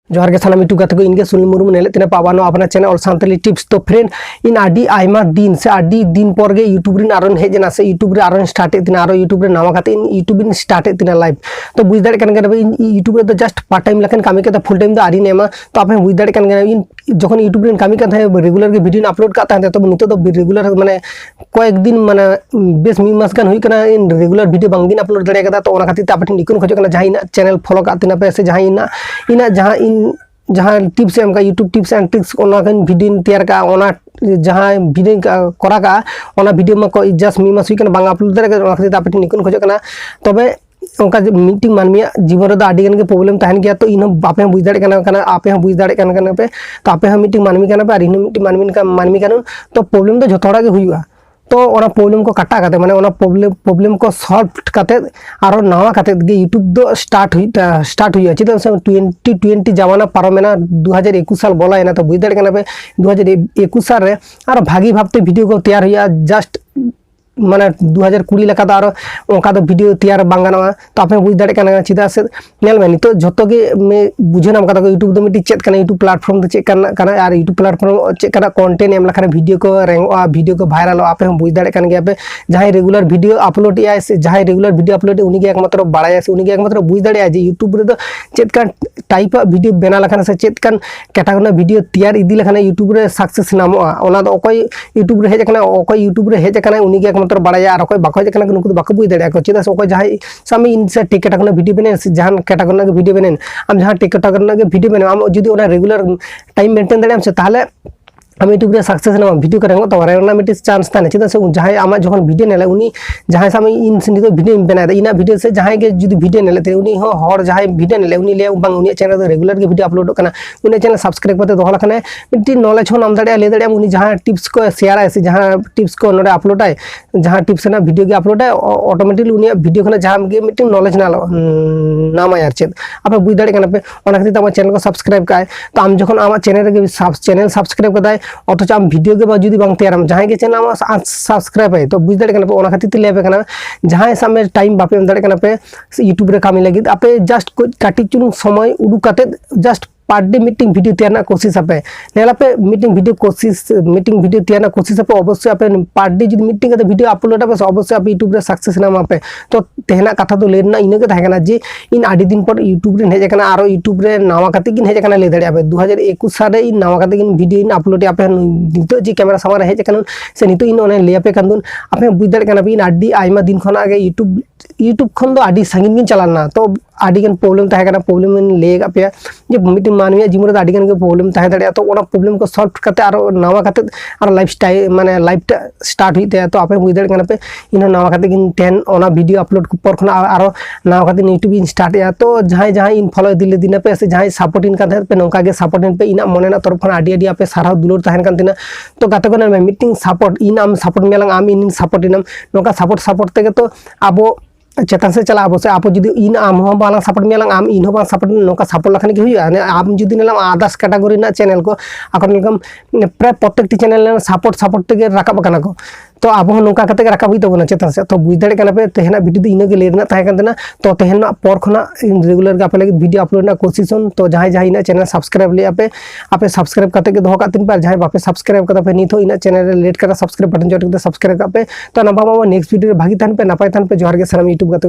जोहार के सानाम यूट्यूब गाते को इनके सुनील मुर्मू नेले तिना पावानो अपना चैनल और सानताली टिप्स। तो फ्रेंड इन आडी आयमा दिन से आडी दिन पर गे यूट्यूब रिन आरोन हेजना से यूट्यूब रे आरोन स्टार्ट तिना आरो यूट्यूब रे नामा खाते इन यूट्यूब रिन स्टार्ट तिना लाइव। तो बुझ दाड़े कन गना इन यूट्यूब रे तो जस्ट पार्ट टाइम लखन कामी के फुल टाइम दो आरी नेमा। तो आपे बुझ दाड़े कन गना इन जखन यूट्यूब रिन कामी का रेगुलर के वीडियो अपलोड का तो नितो तो रेगुलर माने कয়েক दिन माने बेस मी मास गान हुई कना इन रेगुलर वीडियो बांगिन अपलोड दाड़े कदा। तो ओना खातिर आपे ठिन निकुन खोजो कना जहां इन चैनल फॉलो का तिना पे से जहां इन जहां इन जहाँ टिप्स एम का YouTube tips and tricks video तैयार का जहाँ वीडियो करा का वीडियो में को जस्ट मी मास बांग अपलोड दाड़े खातिर आपे निकुन खोजो कना। तबे उनका मीटिंग मानमिया जीवन रे आडी गन के प्रॉब्लम तहन गया। तो इन आपे बुझ दाड़े कना आपे बुझ दाड़े कना पे तो आपे मीटिंग मानमी कना पे और इन मीटिंग मानमी कना तो प्रॉब्लम तो जतोड़ा के हुआ। तो ओना प्रॉब्लम को काटा करते माने ओना प्रॉब्लम को सॉल्व करते आरो नवा करते गे यूट्यूब दो स्टार्ट हुई चिदा से 2020 जमाना पारमेना 2021 साल बोला है ना। तो बुझ दाड़े कना पे 2021 साल रे आरो भागी भाबते वीडियो को तैयार हुआ जस्ट माने 2020 लका दारो ओंका दो वीडियो तैयार बांगाना। तो आपे बुझ दाड़े कना चिदा से नेल में नितो जतो गे मे बुझे नाम कदा यूट्यूब दो मिटी चेक कना यूट्यूब प्लेटफॉर्म दो चेक कना और यूट्यूब प्लेटफॉर्म चेक कना कंटेंट एम लखा वीडियो को रेंगो वीडियो को वायरल आपे बुझ दाड़े कन गया पे जहां रेगुलर वीडियो अपलोड या से जहां रेगुलर वीडियो अपलोड उनी के एकमात्र बाड़ाया से उनी के एकमात्र बुझ दाड़े जे यूट्यूब रे दो चेक कन टाइप वीडियो बना लखना से चेक कन कैटेगरी वीडियो तैयार इदी लखना यूट्यूब रे सक्सेस नामोआ ओना दो ओकय यूट्यूब रे हेज कना ओकय यूट्यूब रे हेज कना उनी के एकमात्र बाड़ाया और बाको जकना नुकु बाको बुझ दाड़े को चिदा से ओको जहां सामे इन से टिकट का वीडियो बने जहां कैटेगरी के वीडियो बने हम जहां टिकट के वीडियो बने हम जदी ओना रेगुलर टाइम मेंटेन दाड़े हम से ताहले हम यूट्यूब रे सक्सेस ना वीडियो को रेंगो तो रेंगना मिटी चांस ताने चिदा से जहां आमा जखन वीडियो नेले उनी जहां सामे इन से नितो वीडियो बना दे इना वीडियो से जहां के जदी वीडियो नेले ते उनी हो हर जहां वीडियो नेले उनी ले बांग उनी चैनल रे रेगुलर के वीडियो अपलोड कना उनी चैनल सब्सक्राइब करते दोहला खाने मिटी नॉलेज हो नाम दाड़े ले दाड़े उनी जहां टिप्स को शेयर है से जहां टिप्स को नोडे अपलोड है जहां टिप्स ना वीडियो के अपलोड है ऑटोमेटिकली उनी वीडियो खना जहां के मिटी नॉलेज ना नाम यार चेत आपे बुझ दाड़े कना पे ओना खातिर आमा चैनल को सब्सक्राइब काय। तो आम जखन आमा चैनल रे चैनल सब्सक्राइब कदाय अथच आम वीडियो के जुदी बांग तैयार जहां के चैनल आमा सब्सक्राइब है तो बुझ दाड़े कना पे ओना खातिर लेबे कना जहां सामे टाइम बापे एम दाड़े कना पे यूट्यूब रे कामी लगी आपे जस्ट काटी चुनु समय उडू काते just per day meeting video तैयार कोशिश आपे नेला पे मीटिंग वीडियो तैयार कोशिश आपे अवश्य आपे पर डे जदी मीटिंग के वीडियो अपलोड आपे अवश्य आप यूट्यूब रे सक्सेस नाम आपे। तो तेहना कथा तो लेना इने के थाकना जे इन आडी दिन पर यूट्यूब रे हेज कना आरो यूट्यूब रे नावा कते किन हेज कना ले दाड़े आपे 2021 साल रे इन नावा कते किन वीडियो इन अपलोड आपे नितो जे कैमरा सामने हेज कना से नितो इन ओने ले आपे कांदुन आपे बुझ दाड़े कना इन आडी आइमा दिन खना के यूट्यूब खन दो आडी संगीन किन चलाना। तो आडिगन प्रॉब्लम तहे कना प्रॉब्लम इन लेगा पे जे मिटिंग मानमिया जीवन रे आडिगन के प्रॉब्लम तहे दाड़े तो ओना प्रॉब्लम को सॉल्व करते आरो नावा करते आरो लाइफस्टाइल माने लाइफ स्टार्ट हुईते। तो आपे बुझ दाड़े कना पे इन नावा करते किन 10 ओना वीडियो अपलोड पर खना आरो नावा करते यूट्यूब इन स्टार्ट या। तो जहां इन फॉलो दिले दिन पे से जहां सपोर्ट इन करते पे नोका के सपोर्ट इन पे इन मनेना तरफ खना आडी आडी आपे सारा दुलोर तहन कान तिना। तो गाते को मीटिंग सपोर्ट इन आम सपोर्ट मेलांग आम इन सपोर्ट इनम नोका सपोर्ट तेगे तो आबो चेतन से चला अवश्य आप जुदी इन आम हो बाला सपोर्ट मेलांग आम इन हो बाला सपोर्ट नोका सपोर्ट लखन के हुआ आम जुदी नेलाम आदार्स कैटेगरी ना चैनल को आकर निकम प्राय प्रत्येक चैनल सपोर्ट तेगे राकाब कना को। तो अब नौका करते राकाब हुई तबना चेतन से। तो बुझ दाड़े कना पे तेहना वीडियो इना के लेना ताहे कान देना। तो तेहना पर खना रेगुलर के आपे लगे वीडियो अपलोड ना कोशिश तो जहां इना चैनल सब्सक्राइब ले आपे सब्सक्राइब करते के दोहा कातिन पर जहां बापे सब्सक्राइब करते पे निथो इना चैनल रे लेट करा सब्सक्राइब बटन जट के सब्सक्राइब करते। तो नबा नेक्स्ट वीडियो रे भागी थान पे नपाय थान पे जोहार के सलाम यूट्यूब गाते।